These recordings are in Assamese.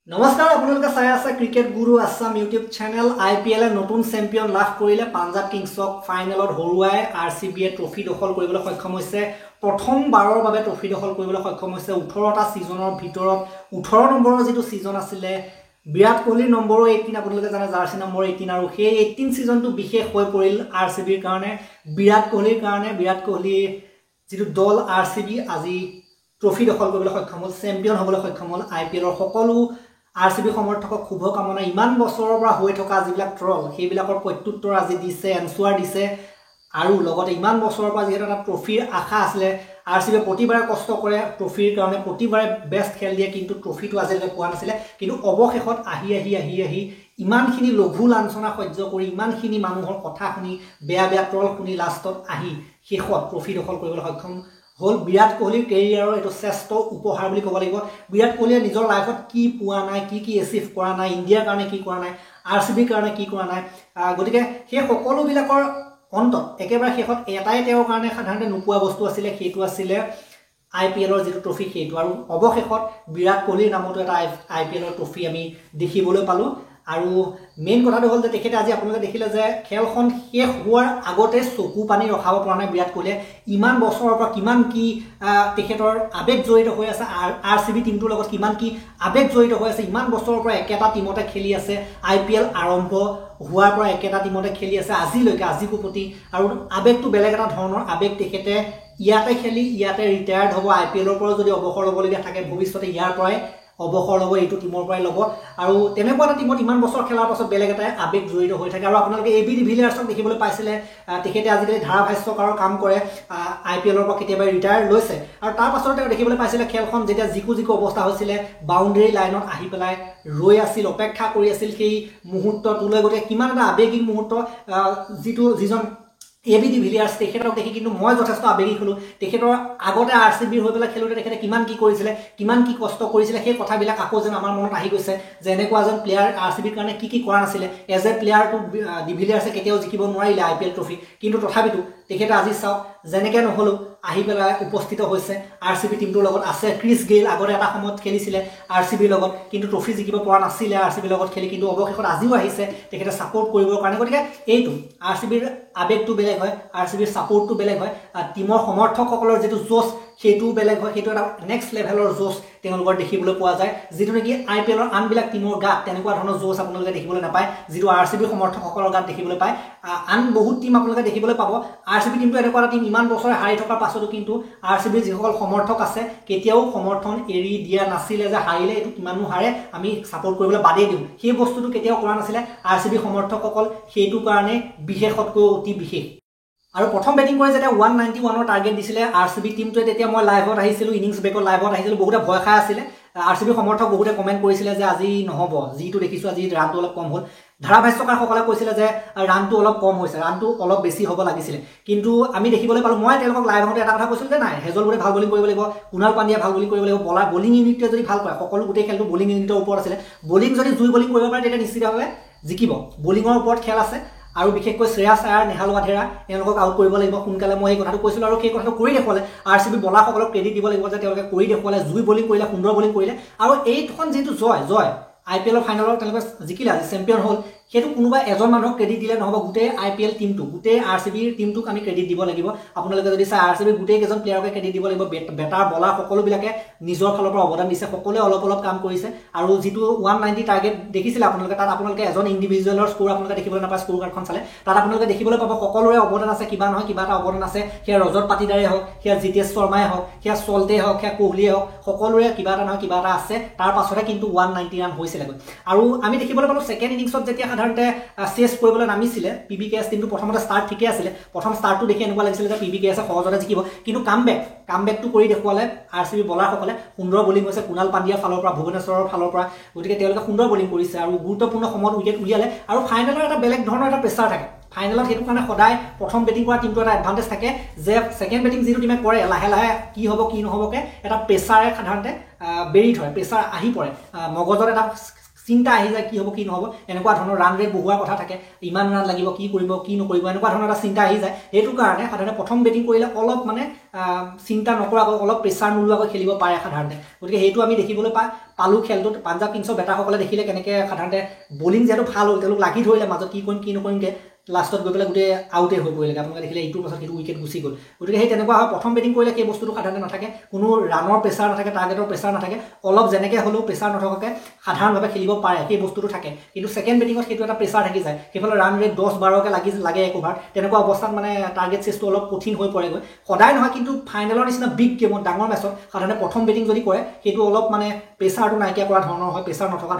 নমস্কাৰ আপোনালোকে চাই আছে ক্ৰিকেট গুৰু আছাম ইউটিউব চেনেল IPL নতুন চেম্পিয়ন লাভ কৰিলে পাঞ্জাব কিংছক ফাইনেলত হৰুৱাই RCB ট্ৰফি দখল কৰিবলৈ সক্ষম হৈছে প্ৰথমবাৰৰ বাবে ট্ৰফি দখল কৰিবলৈ সক্ষম হৈছে 18টা সিজনৰ ভিতৰত 18 নম্বৰৰ যেটো সিজন আছিল বিৰাট কোহলিৰ নম্বৰ 18 আপোনালোকে জানে জাৰ্সি নম্বৰ 18 আৰু সেই 18 সিজনটো বিশেষ হৈ পৰিল RCB ৰ কাৰণে বিৰাট কোহলিৰ যেটো দল RCB আজি ট্ৰফি দখল কৰিবলৈ সক্ষম হ'ল চেম্পিয়ন হ'বলৈ সক্ষম হ'ল IPL ৰ সকলো RCB সমৰ্থকক শুভকামনা ইমান বছৰৰ পৰা হৈ থকা যিবিলাক ট্ৰল সেইবিলাকৰ প্ৰত্যুত্তৰ আজি দিছে এনসাৰ দিছে আৰু লগতে ইমান বছৰৰ পৰা যেটা ট্ৰফিৰ আশা আছিল RCB প্ৰতিবাৰে কষ্ট কৰে ট্ৰফিৰ কাৰণে প্ৰতিবাৰে বেষ্ট খেল দিয়ে কিন্তু ট্ৰফিটো আজিলৈকে পোৱা নাছিল কিন্তু অৱশেষত আহি ইমানখিনি লঘু লাঞ্ছনা সহ্য কৰি ইমানখিনি মানুহৰ কথা শুনি বেয়া ট্ৰল শুনি লাষ্টত আহি শেষত ট্ৰফি দখল কৰিবলৈ সক্ষম হল বিৰাট কোহলিৰ কেৰিয়াৰৰ এটো শ্ৰেষ্ঠ উপহাৰ বুলি ক'ব লাগিব বিৰাট কোহলিয়ে নিজৰ লাইফত কি পোৱা নাই কি এচিভ কৰা নাই ইণ্ডিয়াৰ কাৰণে কি কৰা নাই RCB কাৰণে কি কৰা নাই গতিকে সেই সকলো বিলাকৰ অন্তত একেবাৰে শেষত এটাই তেওঁৰ কাৰণে সাধাৰণতে নোপোৱা বস্তু আছিল সেইটো আছিল IPL ৰ যেটো ট্ৰফি সেইটো আৰু অৱশেষত বিৰাট কোহলিৰ নামতো এটা IPL ৰ ট্ৰফি আমি দেখিবলৈ পালো আৰু মেইন কথাটো হ'ল যে তেখেতে আজি আপোনালোকে দেখিলে যে খেলখন শেষ হোৱাৰ আগতে চকু পানী ৰখাব পৰা নাই বিৰাট কোহলিয়ে ইমান বছৰৰ পৰা কিমান কি তেখেতৰ আবেগ জড়িত হৈ আছে RCB টিমটোৰ লগত কিমান কি আবেগ জড়িত হৈ আছে ইমান বছৰৰ পৰা একেটা টিমতে খেলি আছে IPL আৰম্ভ হোৱাৰ পৰা একেটা টিমতে খেলি আছে আজিলৈকে আজিকো প্ৰতি আৰু আবেগটো বেলেগ এটা ধৰণৰ আবেগ তেখেতে ইয়াতে খেলি ইয়াতে ৰিটায়াৰ্ড হ'ব IPL ৰ পৰা যদি অৱসৰ ল'বলগীয়া থাকে ভৱিষ্যতে ইয়াৰ পৰাই অৱসৰ ল'ব এইটো টিমৰ পৰাই ল'ব আৰু তেনেকুৱা এটা টিমত ইমান বছৰ খেলাৰ পাছত বেলেগ এটা আবেগ জড়িত হৈ থাকে আৰু আপোনালোকে AB de Villiers দেখিবলৈ পাইছিলে তেখেতে আজিকালি ধাৰাভাষ্যকাৰৰ কাম কৰে IPL ৰ পৰা কেতিয়াবা ৰিটায়াৰ লৈছে আৰু তাৰ পাছত তেওঁ দেখিবলৈ পাইছিলে খেলখন যেতিয়া জিকু অৱস্থা হৈছিলে বাউণ্ডাৰী লাইনত আহি পেলাই ৰৈ আছিল অপেক্ষা কৰি আছিল সেই মুহূৰ্তটোলৈ গতে কিমান এটা আবেগিক মুহূৰ্ত যিজন AB de Villiers তেখেতক দেখি কিন্তু মই যথেষ্ট আবেগিক হলো তেখেতৰ আগতে RCB হৈ পেলাই খেলুতে তেখেতে কিমান কি কৰিছিলে কিমান কি কষ্ট কৰিছিলে সেই কথাবিলাক আকৌ যেন আমাৰ মনত আহি গৈছে যে এনেকুৱা এজন প্লেয়াৰ RCB ৰ কাৰণে কি কৰা নাছিলে as a player to de Villiers কেতিয়াও জিকিব নোৱাৰিলে IPL ট্ৰফি কিন্তু তথাপিতো তেখেতে আজি চাওক যেনেকৈ নহলো আহি পেলাই উপস্থিত হৈছে RCB টিমটোৰ লগত আছে ক্ৰিছ গেইল আগতে এটা সময়ত খেলিছিলে RCB ৰ লগত কিন্তু ট্ৰফি জিকিব পৰা নাছিলে RCB ৰ লগত খেলি কিন্তু অৱশেষত আজিও আহিছে তেখেতে সাপোৰ্ট কৰিবৰ কাৰণে গতিকে এইটো RCB ৰ আবেগটো বেলেগ হয় RCB ৰ সাপোৰ্টটো বেলেগ হয় টিমৰ সমৰ্থকসকলৰ যেটো জোশ সেইটো বেলেগ হয় সেইটো এটা নেক্সট লেভেলৰ জোশ তেওঁলোকৰ দেখিবলৈ পোৱা যায় যেটো নেকি IPL ৰ আনবিলাক টিমৰ গাত তেনেকুৱা ধৰণৰ জোশ আপোনালোকে দেখিবলৈ নাপায় যেটো RCB সমৰ্থকসকলৰ গাত দেখিবলৈ পায় আন বহুত টিম আপোনালোকে দেখিবলৈ পাব RCB টিমটো এনেকুৱা এটা টিম ইমান বছৰ হাৰি থকাৰ পাছতো কিন্তু RCB যিসকল সমৰ্থক আছে কেতিয়াও সমৰ্থন এৰি দিয়া নাছিলে যে হাৰিলে এটো কিমাননো হাৰে আমি সাপোৰ্ট কৰিবলৈ বাদেই দিওঁ সেই বস্তুটো কেতিয়াও কৰা নাছিলে RCB সমৰ্থকসকল সেইটো কাৰণে বিশেষতকৈ অতি বিশেষ আৰু প্ৰথম বেটিং কৰি যেতিয়া 191 ৰ টাৰ্গেট দিছিলে RCB টিমটোৱে তেতিয়া মই লাইভত আহিছিল ইনিংস ব্ৰেকৰ লাইভত আহিছিল বহুতে ভয় খাই আছিল RCB সমৰ্থক বহুতে কমেন্ট কৰিছিল যে আজি নহব যিটো দেখিছো আজি ৰানটো অলপ কম হ'ল ধাৰাভাষ্যকাৰসকলে কৈছিল যে ৰানটো অলপ কম হৈছে ৰানটো অলপ বেছি হ'ব লাগিছিল কিন্তু আমি দেখিবলৈ পালো মই তেওঁলোকক লাইভতে এটা কথা কৈছিল যে নাই হেজলউডে ভাল বলিং কৰিব লাগিব কুনাল পাণ্ডিয়া ভাল বলিং কৰিব লাগিব বলিং ইউনিটে যদি ভাল কৰে সকলো গোটেই খেলটো বলিং ইউনিটৰ ওপৰত আছিল বলিং যদি জুই বলিং কৰিব পাৰে তেতিয়া নিশ্চিতভাৱে জিকিব বলিঙৰ ওপৰত খেল আছে আৰু বিশেষকৈ শ্ৰেয়াছ আয়াৰ নেহাল ৱাধেৰা তেওঁলোকক আউট কৰিব লাগিব সোনকালে মই এই কথাটো কৈছিল আৰু সেই কথাটো কৰি দেখুৱালে RCB বলাৰসকলক ক্ৰেডিট দিব লাগিব যে তেওঁলোকে কৰি দেখুৱালে জুই বলিং কৰিলে সুন্দৰ বলিং কৰিলে আৰু এইখন যেটো জয় IPL ৰ ফাইনেলত তেওঁলোকে জিকিলে আজি চেম্পিয়ন হ'ল সেইটো কোনোবা এজন মানুহক ক্ৰেডিট দিলে নহব গোটেই IPL টিমটো গোটেই RCB টিমটোক আমি ক্ৰেডিট দিব লাগিব আপোনালোকে যদি চাই RCB গোটেই কেজন প্লেয়াৰকে ক্ৰেডিট দিব লাগিব বেটাৰ বলাৰ সকলো বিলাকে নিজৰ ফালৰ পৰা অৱদান দিছে সকলোৱে অলপ কাম কৰিছে আৰু যেটো 190 টাৰ্গেট দেখিছিল আপোনালোকে তাত আপোনালোকে এজন ইন্ডিভিজুৱেলৰ স্কোৰ আপোনালোকে দেখিবলৈ নাপায় স্কোৰ কাৰ্ডখন চালে তাত আপোনালোকে দেখিবলৈ পাব সকলোৰে অৱদান আছে কিবা নহয় কিবা এটা অৱদান আছে সেয়া ৰজত পাটিদাৰে হওক সেয়া জিতেশ শৰ্মাই হওক সেয়া চলতে হওক সেয়া কোহলিয়ে হওক সকলোৰে কিবা এটা নহয় কিবা এটা আছে তাৰ পাছতে কিন্তু 190 ৰান হৈছিল আৰু আমি দেখিবলৈ পালো সেকেন্ড ইনিংছত যেতিয়া সাধাৰণতে চেছ কৰিবলৈ নামিছিলে PBKS টিমটো প্ৰথমতে ষ্টাৰ্ট ঠিকে আছিল প্ৰথম ষ্টাৰ্টটো দেখি এনেকুৱা লাগিছিল যে PBKS সহজতে জিকিব কিন্তু কামবেকটো কৰি দেখুৱালে RCB বলাৰসকলে সুন্দৰ বলিং হৈছে কুনাল পাণ্ডিয়াৰ ফালৰ পৰা ভুৱনেশ্বৰৰ ফালৰ পৰা গতিকে তেওঁলোকে সুন্দৰ বলিং কৰিছে আৰু গুৰুত্বপূৰ্ণ সময়ত উইকেট উলিয়ালে আৰু ফাইনেলৰ এটা বেলেগ ধৰণৰ এটা প্ৰেছাৰ থাকে ফাইনেলত সেইটো কাৰণে সদায় প্ৰথম বেটিং কৰা টিমটো এটা এডভান্টেজ থাকে যে সেকেন্ড বেটিং যেটো টিমে কৰে লাহে লাহে কি হ'ব কি নহবকে এটা প্ৰেছাৰে সাধাৰণতে বেৰি থয় প্ৰেছাৰ আহি পৰে মগজত এটা চিন্তা আহি যায় কি হ'ব কি নহ'ব এনেকুৱা ধৰণৰ ৰান ৰেট বহুৱাৰ কথা থাকে ইমান ৰান লাগিব কি কৰিব কি নকৰিব এনেকুৱা ধৰণৰ এটা চিন্তা আহি যায় সেইটো কাৰণে সাধাৰণতে প্ৰথম বেটিং কৰিলে অলপ মানে চিন্তা নকৰাকৈ অলপ প্ৰেছাৰ নোলোৱাকৈ খেলিব পাৰে সাধাৰণতে গতিকে সেইটো আমি দেখিবলৈ পালোঁ খেলটোত পাঞ্জাৱ কিংছৰ বেটাৰসকলে দেখিলে কেনেকৈ সাধাৰণতে বলিং যিহেতু ভাল হ'ল তেওঁলোক লাগি ধৰিলে মাজত কি কৰিম কি নকৰিমকৈ লাষ্টত গৈ পেলাই গোটেই আউটে হৈ পৰিলে আপোনালোকে দেখিলে এইটোৰ পাছত সেইটো উইকেট গুচি গ'ল গতিকে সেই তেনেকুৱা হয় প্ৰথম বেটিং কৰিলে সেই বস্তুটো সাধাৰণতে নাথাকে কোনো ৰানৰ প্ৰেছাৰ নাথাকে টাৰ্গেটৰ প্ৰেছাৰ নাথাকে অলপ যেনেকৈ হ'লেও প্ৰেছাৰ নথকাকৈ সাধাৰণভাৱে খেলিব পাৰে সেই বস্তুটো থাকে কিন্তু ছেকেণ্ড বেটিঙত সেইটো এটা প্ৰেছাৰ থাকি যায় সেইফালে ৰান ৰেট 10-12কৈ লাগে এক অভাৰ তেনেকুৱা অৱস্থাত মানে টাৰ্গেট চেষ্টো অলপ কঠিন হৈ পৰেগৈ সদায় নহয় কিন্তু ফাইনেলৰ নিচিনা বিগ গেমত ডাঙৰ মেচত সাধাৰণতে প্ৰথম বেটিং যদি কৰে সেইটো অলপ মানে প্ৰেছাৰটো নাইকিয়া কৰা ধৰণৰ হয় প্ৰেছাৰ নথকা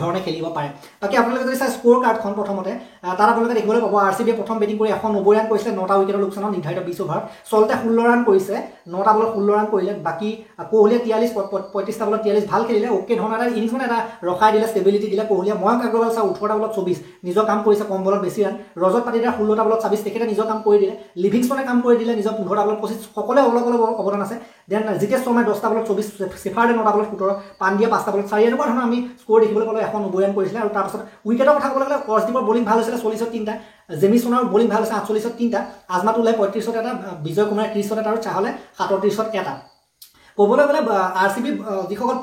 ধৰণে খেলিব পাৰে বাকী আপোনালোকে যদি চাই স্ক'ৰ কাৰ্ডখন প্ৰথমতে তাত আপোনালোকে দেখিবলৈ পাব RCBয়ে প্ৰথম বেটিং কৰি 190 ৰান কৰিছে 9টা উইকেটৰ লোকচানত নিৰ্ধাৰিত 20 অভাৰ চলতে 16 ৰান কৰিছে 9টা বলত 16 ৰান কৰিলে বাকী কোহলীয়ে 35টা বলত 43 ভাল খেলিলে অ'কে ধৰণৰ এটা ইনিংছ মানে এটা ৰখাই দিলে ষ্টেবিলিটি দিলে কোহলীয়ে ময়ংক আগৰৱাল চাওঁ 18টা বলত 24 নিজৰ কাম কৰিছে কম বলত বেছি ৰান ৰজত পাটিদাৰ 16টা বলত 26 তেখেতে নিজৰ কাম কৰি দিলে লিভিংষ্টনে কাম কৰি দিলে নিজৰ 15টা বলত 25 সকলোৱে অলপ অৱদান আছে দেন জিতেশ শৰ্মাই 10টা বলত 24 চেফাৰ্ডে 9টা বলত 17 পাণ্ডিয়া 5টা বলত 4 এনেকুৱা ধৰণৰ আমি স্ক'ৰ দেখিবলৈ পালোঁ 190 ৰান কৰিছিলে আৰু তাৰপাছত উইকেটৰ কথা ক'বলৈ গ'লে কৰছদ্বীপৰ বলিং ভাল হৈছিলে 40ত 3টা জেমিছনৰ বলিং ভাল আছে 48ত 3টা আজমাতুল্লাহ 35ত এটা বিজয় কুমাৰ 30ত এটা আৰু চাহলে 37ত এটা ক'বলৈ গ'লে RCB যিসকল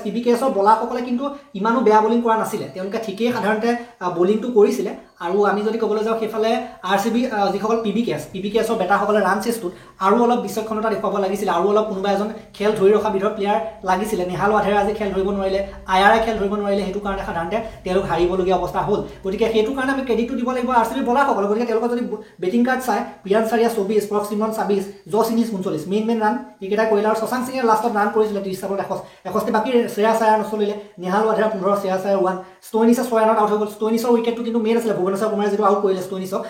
PBKSৰ বলাৰসকলে কিন্তু ইমানো বেয়া বলিং কৰা নাছিলে তেওঁলোকে ঠিকেই সাধাৰণতে বলিংটো কৰিছিলে আৰু আমি যদি ক'বলৈ যাওঁ সেইফালে RCB যিসকল PBKSৰ বেটাৰসকলে ৰান চেষ্টটোত আৰু অলপ বিচক্ষণতা দেখুৱাব লাগিছিলে আৰু অলপ কোনোবা এজন খেল ধৰি ৰখা বিধৰ প্লেয়াৰ লাগিছিলে নেহাল ৱাধেৰা আজি খেল ধৰিব নোৱাৰিলে আয়াৰে খেল ধৰিব নোৱাৰিলে সেইটো কাৰণে সাধাৰণতে তেওঁলোক হাৰিবলগীয়া অৱস্থা হ'ল গতিকে সেইটো কাৰণে আমি ক্ৰেডিটটো দিব লাগিব RCB বলাৰসকলক গতিকে তেওঁলোকৰ যদি বেটিং কাৰ্ড চাই প্ৰিয়ান চাৰিয়া 24 প্ৰফ চিমৰন 26 জছ ইংলিছ 39 মেইন ৰান এইকেইটা কৰিলে আৰু শশাংক সিঙে লাষ্টত ৰান কৰিছিলে 30টা বলত 61 বাকী শ্ৰেয়াছ আয়াৰ নচলিলে নেহাল ৱাধেৰা 15 শ্ৰেয়াছ আয়াৰ 1 ষ্টইনিছে 6 ৰানত আউট হৈ গ'ল ষ্টইনিছৰ উইকেটটো কিন্তু মেইন আছিলে ভুৱনেশ্বৰ কুমাৰে যিটো আউট কৰিলে ষ্টইনিছক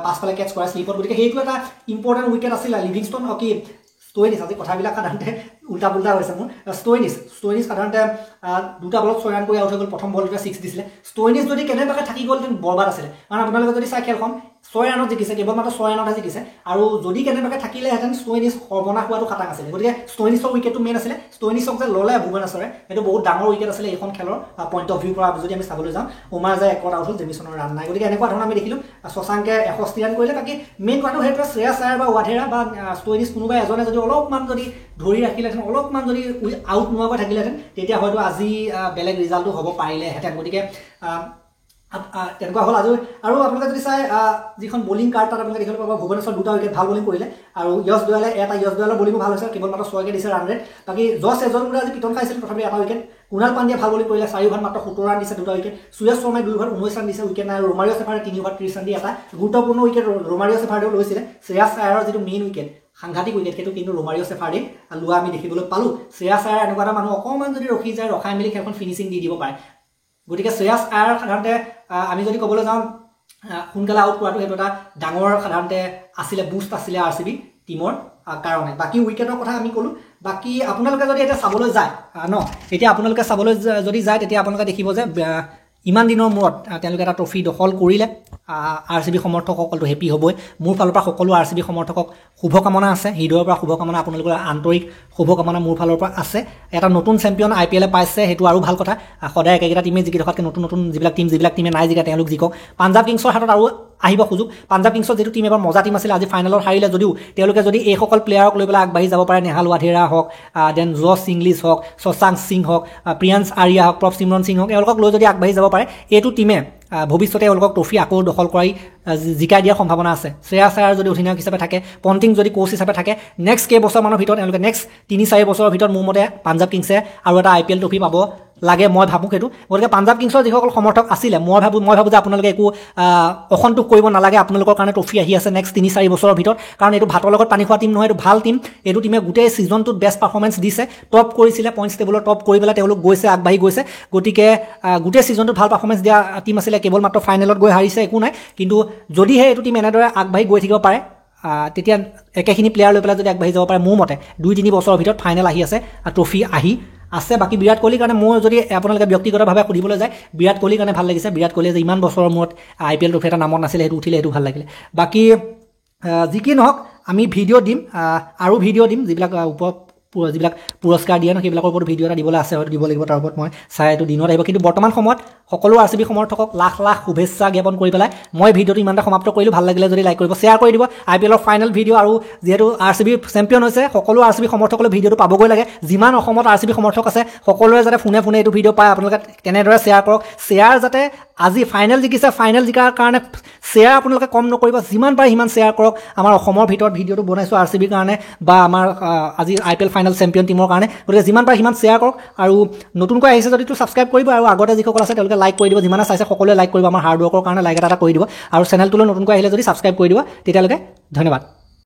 পাছফালে কেটচ কৰা স্লিপত গতিকে সেইটো এটা ইম্পৰ্টেণ্ট উইকেট আছিলে লিভিংষ্টন কি ষ্টইনিছ আজি কথাবিলাক সাধাৰণতে উল্টা পুল্টা হৈছে মোৰ ষ্টইনিছ সাধাৰণতে 2টা বলত 6 ৰান কৰি আউট হৈ গ'ল প্ৰথম বলটোতে 6 দিছিলে ষ্টইনিছ যদি কেনেবাকৈ থাকি গ'ল তেন্তে বৰবাদ আছিলে কাৰণ আপোনালোকে যদি চাই খেলখন 6 ৰানত জিকিছে কেৱল মাত্ৰ 6 ৰানতহে জিকিছে আৰু যদি কেনেবাকৈ থাকিলেহেঁতেন ষ্টইনিছ সৰ্বনাশ হোৱাটো খাটাং আছিলে গতিকে ষ্টইনিছৰ উইকেটটো মেইন আছিলে ষ্টইনিছক যে ল'লে ভুৱনেশ্বৰে সেইটো বহুত ডাঙৰ উইকেট আছিলে এইখন খেলৰ পইণ্ট অফ ভিউ পৰা যদি আমি চাবলৈ যাওঁ ওমাৰ যায় একত আউট হ'ল জেমিছনৰ ৰান নাই গতিকে এনেকুৱা ধৰণৰ আমি দেখিলোঁ শশাংকে 61 ৰান কৰিলে বাকী মেইন কথাটো সেইটো শ্ৰেয়াছ আয়াৰ বা ৱাধেৰা বা ষ্টইনিছ কোনোবা এজনে যদি অলপমান যদি ধৰি ৰাখিলেহেঁতেন অলপমান যদি আউট নোহোৱাকৈ থাকিলেহেঁতেন তেতিয়া হয়তো আজি বেলেগ ৰিজাল্টটো হ'ব পাৰিলেহেঁতেন গতিকে তেনেকুৱা হ'ল আজি আৰু আপোনালোকে যদি চাই যিখন বলিং কাৰ্ড তাত আপোনালোকে দেখিবলৈ পাব ভুৱনেশ্বৰ 2টা উইকেট ভাল বলিং কৰিলে আৰু য়শ দয়ালৰ বলিঙো ভাল হৈছে কেৱল মাত্ৰ 6কে দিছে ৰান ৰেট বাকী জছ এজনবোৰে আজি পিটন খাইছিল তথাপি এটা উইকেট কুণাল পাণ্ডিয়া ভাল বলিং কৰিলে 4 অভাৰ মাত্ৰ 17 ৰান দিছে 2টা উইকেট সুৰেশ শৰ্মাই 2 অভাৰ 19 ৰান দিছে উইকেট নাই ৰোমাৰিঅ চেফাৰে 3 অভাৰ 30 ৰান দি এটা গুৰুত্বপূৰ্ণ উইকেট ৰোমাৰিঅ চেফাৰেও লৈছিলে শ্ৰেয়াছ আয়াৰৰ যিটো মেইন উইকেট সাংঘাতিক উইকেট সেইটো কিন্তু ৰোমাৰিঅ চেফাৰে লোৱা আমি দেখিবলৈ পালোঁ শ্ৰেয়াছ আয়াৰ এনেকুৱা এটা মানুহ অকণমান যদি ৰখি যায় ৰখাই মেলি খেলখন ফিনিচিং দি দিব পাৰে গতিকে শ্ৰেয়াছ আয়াৰ সাধাৰণতে আমি যদি ক'বলৈ যাওঁ সোনকালে আউট কৰাটো সেইটো এটা ডাঙৰ সাধাৰণতে আছিলে বুষ্ট আছিলে RCB টিমৰ কাৰণে বাকী উইকেটৰ কথা আমি ক'লোঁ বাকী আপোনালোকে যদি এতিয়া চাবলৈ যায় এতিয়া আপোনালোকে চাবলৈ যদি যায় তেতিয়া আপোনালোকে দেখিব যে ইমান দিনৰ মূৰত তেওঁলোকে এটা ট্ৰফি দখল কৰিলে RCB সমৰ্থকসকলটো হেপী হ'বই মোৰ ফালৰ পৰা সকলো RCB সমৰ্থকক শুভকামনা আছে হৃদয়ৰ পৰা শুভকামনা আপোনালোকৰ আন্তৰিক শুভকামনা মোৰ ফালৰ পৰা আছে এটা নতুন চেম্পিয়ন IPL পাইছে সেইটো আৰু ভাল কথা সদায় একেটা টিমে জিকি থকাতকৈ নতুন যিবিলাক টিমে নাই জিকা তেওঁলোক জিকক পাঞ্জাৱ কিংছৰ হাতত আৰু আহিব সুযোগ পাঞ্জাৱ কিংছৰ যিটো টিম এবাৰ মজা টিম আছিল আজি ফাইনেলত হাৰিলে যদিও তেওঁলোকে যদি এইসকল প্লেয়াৰক লৈ পেলাই আগবাঢ়ি যাব পাৰে নেহাল ৱাধেৰা হওক দেন জছ ইংলিছ হওক শশাংক সিং হওক প্ৰিয়ান্স আৰিয়া হওক প্ৰফ চিমৰন সিং হওক এওঁলোকক লৈ যদি আগবাঢ়ি যাব পাৰে এইটো টিমে ভৱিষ্যতে এওঁলোকক ট্ৰফি আকৌ দখল কৰি জিকাই দিয়াৰ সম্ভাৱনা আছে শ্ৰেয়াছ আয়াৰ যদি অধিনায়ক হিচাপে থাকে পণ্টিং যদি কোচ হিচাপে থাকে নেক্সট কেইবছৰমানৰ ভিতৰত এওঁলোকে নেক্সট 3-4 বছৰৰ ভিতৰত মোৰ মতে পাঞ্জাৱ কিংছে আৰু এটা IPL ট্ৰফি পাব লাগে মই ভাবোঁ সেইটো গতিকে পাঞ্জাৱ কিংছৰ যিসকল সমৰ্থক আছিলে মই ভাবোঁ যে আপোনালোকে একো অসন্তোষ কৰিব নালাগে আপোনালোকৰ কাৰণে ট্ৰফি আহি আছে নেক্সট 3-4 বছৰৰ ভিতৰত কাৰণ এইটো ভাতৰ লগত পানী খোৱা টিম নহয় এইটো ভাল টিম এইটো টিমে গোটেই ছিজনটোত বেষ্ট পাৰফৰ্মেঞ্চ দিছে টপ কৰিছিলে পইণ্টছ টেবুলত টপ কৰি পেলাই তেওঁলোক গৈছে আগবাঢ়ি গৈছে গতিকে গোটেই ছিজনটোত ভাল পাৰফৰ্মেঞ্চ দিয়া টিম আছিলে কেৱল মাত্ৰ ফাইনেলত গৈ হাৰিছে একো নাই কিন্তু যদিহে এইটো টিম এনেদৰে আগবাঢ়ি গৈ থাকিব পাৰে তেতিয়া একেখিনি প্লেয়াৰ লৈ পেলাই যদি আগবাঢ়ি যাব পাৰে মোৰ মতে 2-3 বছৰৰ ভিতৰত ফাইনেল আহি আছে ট্ৰফি আহি আছে বাকী বিৰাট কোহলিৰ কাৰণে মোৰ যদি আপোনালোকে ব্যক্তিগতভাৱে সুধিবলৈ যায় বিৰাট কোহলিৰ কাৰণে ভাল লাগিছে বিৰাট কোহলিয়ে যে ইমান বছৰৰ মূৰত IPL ট্ৰফি এটা নামত নাছিলে সেইটো উঠিলে সেইটো ভাল লাগিলে বাকী যি কি নহওক আমি ভিডিঅ' দিম আৰু ভিডিঅ' দিম যিবিলাক যিবিলাক পুৰস্কাৰ দিয়ে ন সেইবিলাকৰ ওপৰত ভিডিঅ' এটা দিবলৈ আছে হয়তো দিব লাগিব তাৰ ওপৰত মই চাই এইটো দিনত আহিব কিন্তু বৰ্তমান সময়ত সকলো RCB সমৰ্থকক লাখ লাখ শুভেচ্ছা জ্ঞাপন কৰি পেলাই মই ভিডিঅ'টো ইমানটা সমাপ্ত কৰিলোঁ ভাল লাগিলে যদি লাইক কৰিব শ্বেয়াৰ কৰি দিব IPLৰ ফাইনেল ভিডিঅ' আৰু যিহেতু RCB চেম্পিয়ন হৈছে সকলো RCB সমৰ্থকলৈ ভিডিঅ'টো পাবগৈ লাগে যিমান অসমত RCB সমৰ্থক আছে সকলোৱে যাতে ফোনে ফোনে এইটো ভিডিঅ' পায় আপোনালোকে তেনেদৰে শ্বেয়াৰ কৰক শ্বেয়াৰ যাতে আজি ফাইনেল জিকিছে ফাইনেল জিকাৰ কাৰণে শ্বেয়াৰ আপোনালোকে কম নকৰিব যিমান পাৰে সিমান শ্বেয়াৰ কৰক আমাৰ অসমৰ ভিতৰত ভিডিঅ'টো বনাইছোঁ RCBৰ কাৰণে বা আমাৰ আজি IPL ফাইনেল চেম্পিয়ন টিমৰ কাৰণে গতিকে যিমান পাৰে সিমান শ্বেয়াৰ কৰক আৰু নতুনকৈ আহিছে যদিতো ছাবস্ক্ৰাইব কৰিব আৰু আগতে যিসকল আছে তেওঁলোকে লাইক কৰি দিব যিমানে চাইছে সকলোৱে লাইক কৰিব আমাৰ হাৰ্ড ৱৰ্কৰ কাৰণে লাইক এটা কৰি দিব আৰু চেনেলটোলৈ নতুনকৈ আহিলে যদি ছাবস্ক্ৰাইব কৰি দিব তেতিয়ালৈকে ধন্যবাদ